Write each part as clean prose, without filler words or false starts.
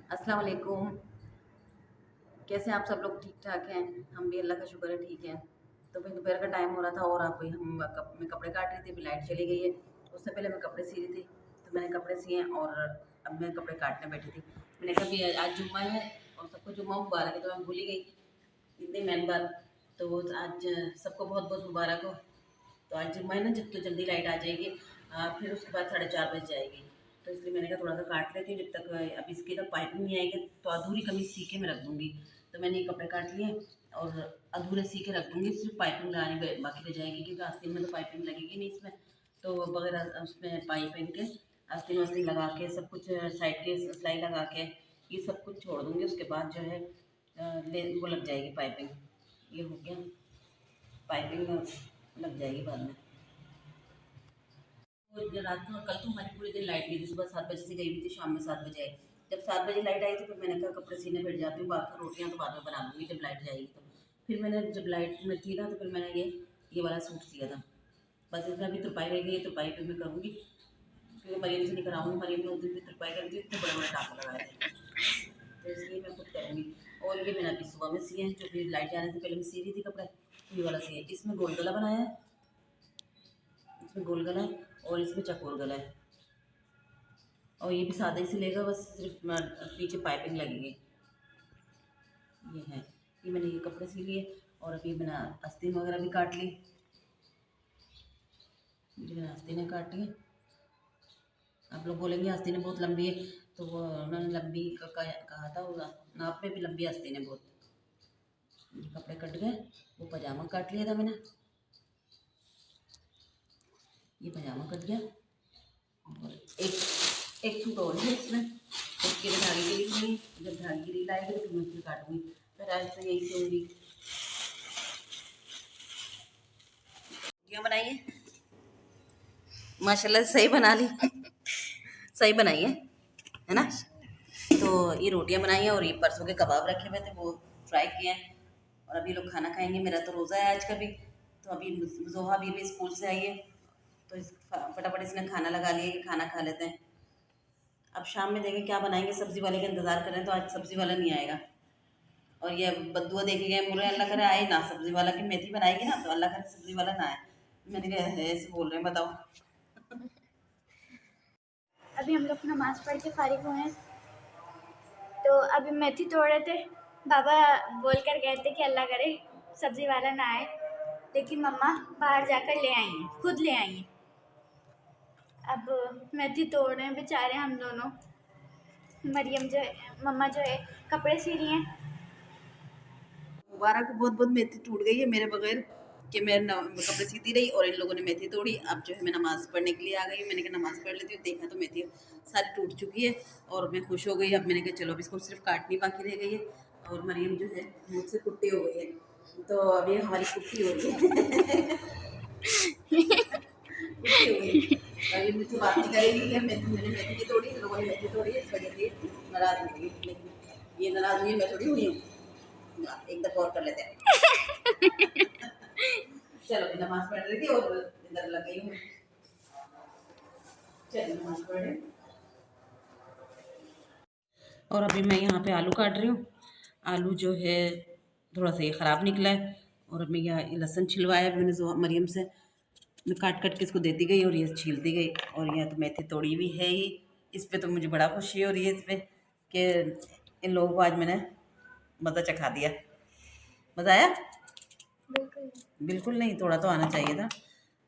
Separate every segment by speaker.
Speaker 1: अस्सलाम वालेकुम। कैसे हैं आप सब लोग? ठीक ठाक हैं? हम भी अल्लाह का शुक्र है ठीक हैं। तो भाई दोपहर का टाइम हो रहा था और आप मैं कपड़े काट रही थी, अभी लाइट चली गई है। उससे पहले मैं कपड़े सी रही थी, तो मैंने कपड़े सिए और अब मैं कपड़े काटने बैठी थी। मैंने कहा भी आज जुम्मा है और सबको जुम्मा मुबारक है, तो मैं भूल ही गई इतनी मेन बात। तो आज सबको बहुत बहुत मुबारक हो। तो आज जुम्मा है ना, जब तो जल्दी लाइट आ जाएगी। फिर उसके बाद 4:30 बज जाएगी। तो इसलिए मैंने कहा थोड़ा सा काट लेती हूँ, जब तक अब इसकी तक पाइपिंग नहीं आएगी तो अधूरी कमीज सी के मैं रख दूँगी। तो मैंने ये कपड़े काट लिए और अधूरे सी के रख दूँगी, सिर्फ पाइपिंग लगानी बाकी रह जाएगी, क्योंकि आस्तीन में तो पाइपिंग लगेगी नहीं इसमें। तो बगैर उसमें पाइपिंग के आस्तीन वास्तीन लगा के सब कुछ साइड के सिलाई लगा के ये सब कुछ छोड़ दूँगी। उसके बाद जो है ले वो लग जाएगी पाइपिंग। ये हो गया, पाइपिंग लग जाएगी बाद में। तो रात को कल तो हमारी पूरे दिन लाइट नहीं थी, सुबह 7 बजे से गई हुई थी, शाम में 7 बजे आई। जब 7 बजे लाइट आई तो फिर मैंने कहा कपड़े सीने बैठ जाती हूँ, बाकी रोटियाँ तो बाद में बना लूँगी जब लाइट जाएगी तो। फिर मैंने जब लाइट में थी ना, तो फिर मैंने ये वाला सूट सिया था। बस इसमें अभी तुरपाई रह गई है, तुरपाई फिर मैं करूँगी, क्योंकि मरीम से नहीं कराऊँगी। मरीम ने उस दिन भी तुरपाई कर दी, इतने बड़े बड़े टाँके लगाए थे, तो इसलिए मैं खुद करूँगी। और ये मैंने अभी सुबह में सिए हैं, जो फिर लाइट जाने से पहले मैं सी रही थी कपड़े, तो ये वाला सिए। इसमें गोल गला बनाया है, इसमें गोल गला है और इसमें चकोर गला है। और ये भी सादा ही सिलेगा, बस सिर्फ नीचे पाइपिंग लगेगी। ये है, ये मैंने ये कपड़े सी लिए और अभी मैंने आस्तीन वगैरह भी काट ली। जो मैंने आस्तीनें काटी हैं, आप लोग बोलेंगे आस्तीनें बहुत लंबी है, तो वो उन्होंने लंबी कहा था, वो नाप में भी लंबी आस्तीनें बहुत। ये कपड़े कट गए। वो पजामा काट लिया था मैंने, ये पजामा कट गया। और एक एक सूट और है इसमें, उसके लिए धागे की रील नहीं, जब धागे की रील आएगी तो मैं उसमें काटूंगी। फिर आज तो यही सिलूंगी। रोटियाँ बनाई है माशाल्लाह से, सही बना ली सही बनाई है ना। तो ये रोटियां बनाई हैं और ये परसों के कबाब रखे हुए थे, वो फ्राई किए हैं। और अभी लोग खाना खाएंगे, मेरा तो रोज़ा है आज का भी। तो अभी जोहा भी स्कूल से आई है, तो फटाफट इसने खाना लगा लिया कि खाना खा लेते हैं। अब शाम में देखें क्या बनाएंगे, सब्ज़ी वाले का इंतज़ार कर रहे हैं, तो आज सब्ज़ी वाला नहीं आएगा। और ये बद्दुआ देखे गए मुरे, अल्लाह करे आए ना सब्ज़ी वाला, कि मेथी बनाएगी ना तो अल्लाह करे सब्ज़ी वाला ना आए। मैंने कहा है ऐसे बोल रहे हैं, बताओ।
Speaker 2: अभी हम लोग नमाज पढ़ के फारिग हुए हैं, तो अभी मेथी तोड़ रहे थे। बाबा बोल कर गए थे कि अल्लाह करे सब्जी वाला ना आए, लेकिन मम्मा बाहर जाकर ले आई हैं, खुद ले आई हैं। अब मेथी तोड़ रहे हैं बेचारे हम दोनों। मरियम जो है, मम्मा जो है कपड़े सी रही हैं।
Speaker 1: मुबारक, बहुत बहुत मेथी टूट गई है मेरे बगैर, कि मैं कपड़े सीती रही और इन लोगों ने मेथी तोड़ी। अब जो है मैं नमाज़ पढ़ने के लिए आ गई हूँ, मैंने कहा नमाज़ पढ़ लेती हूँ। देखा तो मेथी सारी टूट चुकी है और मैं खुश हो गई। अब मैंने कहा चलो अब इसको सिर्फ काटनी बाकी रह गई है। और मरीम जो है मुझसे कुट्टी हो गई है, तो अभी हमारी कुट्टी हो गई है कुट्टी हो गई। अभी मुझसे बात नहीं करेगी कि मैंने मेथी नहीं तोड़ी, इन लोगों ने मेथी तोड़ी है, इस वजह से नाराज़ हो गई। लेकिन ये नाराज़ हुई है, मैं थोड़ी हुई हूँ। एक दफ़ा और कर लेते हैं चलो नमाज पढ़ रही थी और इधर लग गई हूँ। चलो नमाज पढ़ रही हूँ। और अभी मैं यहाँ पे आलू काट रही हूँ। आलू जो है थोड़ा सा ये ख़राब निकला है, और अभी यहाँ लहसुन छिलवाया मैंने मरियम से, मैं काट काट के इसको देती गई और ये छीलती गई। और यहाँ तो मेथी तोड़ी भी है ही। इस पे तो मुझे बड़ा खुशी हो रही है इस पर, कि इन लोगों को आज मैंने मज़ा चखा दिया। मज़ा आया?
Speaker 2: बिल्कुल।
Speaker 1: बिल्कुल नहीं, थोड़ा तो आना चाहिए था।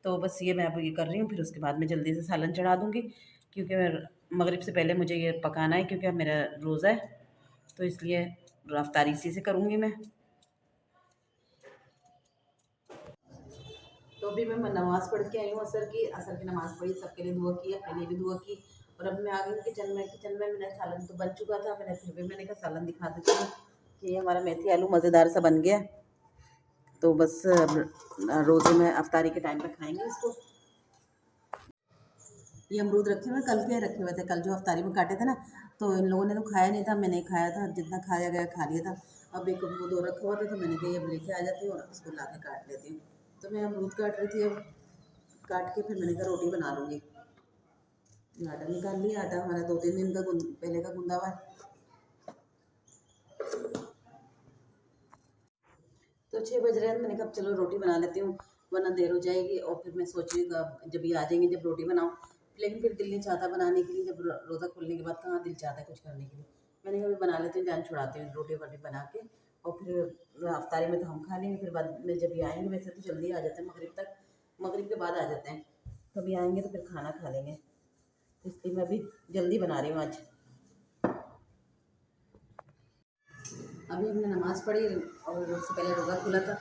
Speaker 1: तो बस ये मैं अब ये कर रही हूँ, फिर उसके बाद मैं जल्दी से सालन चढ़ा दूँगी, क्योंकि मैं मगरिब से पहले मुझे ये पकाना है, क्योंकि अब मेरा रोज़ा है, तो इसलिए रफ्तारी इसी से करूँगी मैं। तो अभी मैं नमाज़ पढ़ के आई हूँ असर की नमाज़ पढ़ी, सबके लिए दुआ की, अपने लिए भी दुआ की। और अब मैं आ गई हूँ किचन में मैंने सालन तो बन चुका था, फिर भी मैंने कहा सालन दिखा देती हूँ कि ये हमारा मेथी आलू मज़ेदार सा बन गया। तो बस रोज़े में अफ्तारी के टाइम पे खाएंगे इसको। ये अमरूद रखे हुए कल के रखे हुए थे, कल जो अफ्तारी में काटे थे ना, तो इन लोगों ने तो खाया नहीं था, मैंने खाया था, जितना खाया गया खा लिया था। अब एक अमरूद और रखा हुआ था, तो मैंने कहा अब लेके आ जाती हूँ और उसको ला के काट लेती हूँ। तो मैं अमरूद काट रही थी, अब काट के फिर मैंने कहा रोटी बना लूँगी। आटा निकाल लिया, आटा हमारा 2-3 दिन का पहले का गूंदा हुआ है। तो 6 बज रहे हैं, मैंने कहा अब चलो रोटी बना लेती हूँ वरना देर हो जाएगी। और फिर मैं सोच रही हूँ जब ये आ जाएंगे जब रोटी बनाऊँ, लेकिन फिर दिल नहीं चाहता बनाने के लिए, जब रोज़ा खुलने के बाद कहाँ दिल चाहता है कुछ करने के लिए। मैंने कहा अभी बना लेती हूँ, जान छुड़ाती हूँ रोटी वोटी बना के, और फिर अफ्तारी में तो हम खा लेंगे, फिर बाद में जब ये आएंगे, वैसे तो जल्दी आ जाते हैं मगरिब तक, मगरिब के बाद आ जाते हैं, तभी आएंगे तो फिर खाना खा लेंगे, तो इसलिए मैं अभी जल्दी बना रही हूँ आज। अभी हमने नमाज़ पढ़ी और उससे पहले रोज़ा खुला था।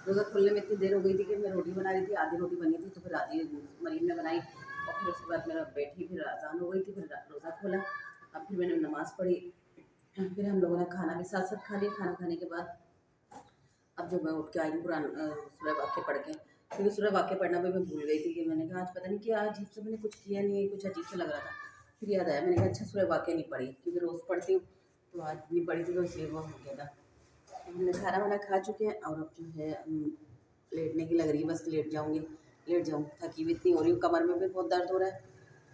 Speaker 1: रोज़ा खुलने में इतनी देर हो गई थी कि मैं रोटी बना रही थी, आधी रोटी बनी थी, तो फिर आधी मरीम ने बनाई, और फिर उसके बाद मेरा बैठी, फिर अज़ान हो गई थी, फिर रोज़ा खोला। अब फिर मैंने नमाज़ पढ़ी, फिर हम लोगों ने खाना भी साथ साथ खा लिया। खाना खाने के बाद अब जब मैं उठ के आई हूँ कुरान सूरह वाक़िया पढ़ के, क्योंकि सूरह वाक़िया पढ़ना भी मैं भूल गई थी कि मैंने कहा आज पता नहीं क्या अजीब से मैंने कुछ किया नहीं है, कुछ अजीब सा लग रहा था। फिर याद आया, मैंने कहा अच्छा सूरह वाक़िया नहीं पढ़ी, क्योंकि रोज़ पढ़ती हूँ, तो आज नहीं पढ़ी थी, तो इसलिए वो हो गया था। हमने खाना वाना खा चुके हैं और अब जो है लेटने की लग रही है, बस लेट जाऊँगी, लेट जाऊँ, थकी भी इतनी हो रही हूँ, कमर में भी बहुत दर्द हो रहा है,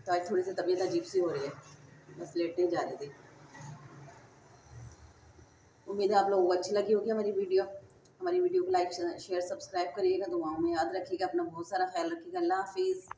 Speaker 1: तो आज थोड़ी सी तबीयत अजीब सी हो रही है, बस लेटने जा रही थी। उम्मीद है आप लोगों को अच्छी लगी होगी हमारी वीडियो को लाइक शेयर सब्सक्राइब करिएगा, दुआओं में याद रखिएगा, अपना बहुत सारा ख्याल रखिएगा। अल्लाह हाफिज़।